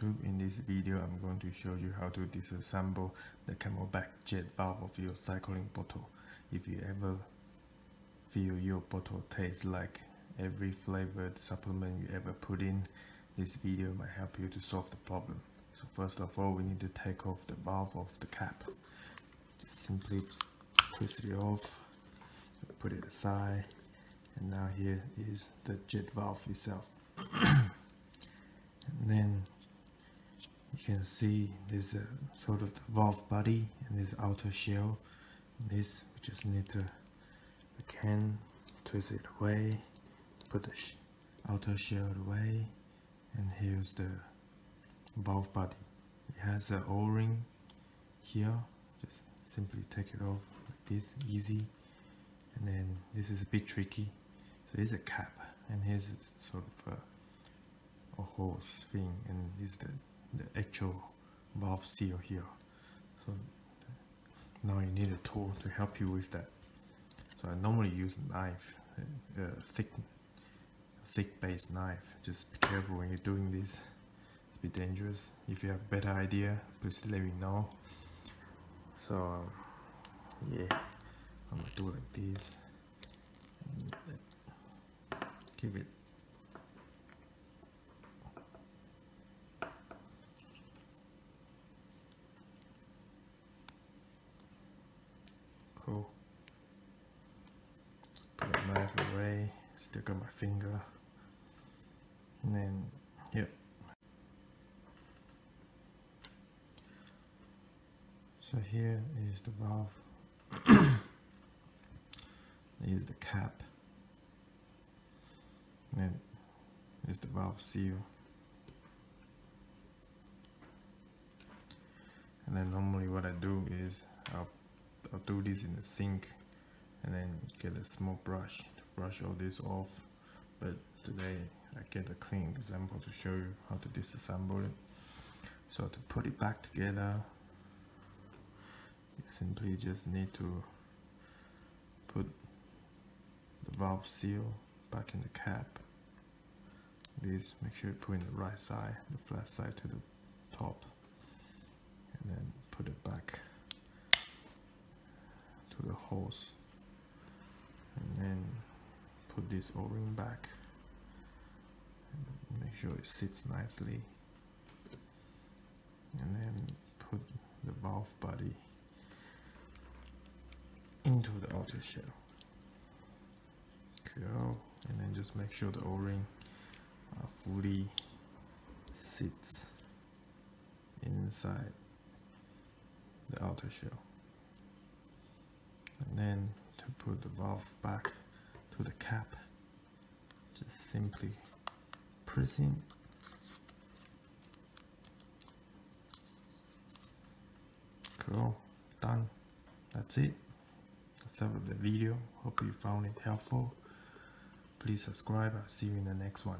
YouTube. In this video I'm going to show you how to disassemble the camelbak jet valve of your cycling bottle. If you ever feel your bottle tastes like every flavored supplement you ever put in, this video might help you to solve the problem. So first of all, we need to take off the valve of the cap. Just simply twist it off, put it aside, and now here is the jet valve itself. And then you can see there's a sort of the valve body and this outer shell. This we just need to again twist it away, put the outer shell away, and here's the valve body. It has an O-ring here. Just simply take it off like this, easy. And then this is a bit tricky. So here's a cap, and here's sort of a hose thing, and this is the actual valve seal here. So now you need a tool to help you with that. So I normally use a knife, a thick base knife. Just be careful when you're doing this. It's a bit dangerous. If you have a better idea, please let me know. So yeah, I'm gonna do it like this. Give it cool. Put the knife away, still got my finger, and then yep. So here is the valve. Here's the cap, and then here's the valve seal. And then normally what I do is I'll do this in the sink and then get a small brush to brush all this off. But today I get a clean example to show you how to disassemble it. So to put it back together, you simply just need to put the valve seal back in the cap. Please make sure you put in the right side, the flat side to the top, and then put it back to the hose, and then put this O-ring back and make sure it sits nicely, and then put the valve body into the outer shell. Cool. And then just make sure the O-ring fully sits inside the outer shell. And then to put the valve back to the cap, just simply pressing. Cool, done. That's it. That's all of the video. Hope you found it helpful. Please subscribe. I'll see you in the next one.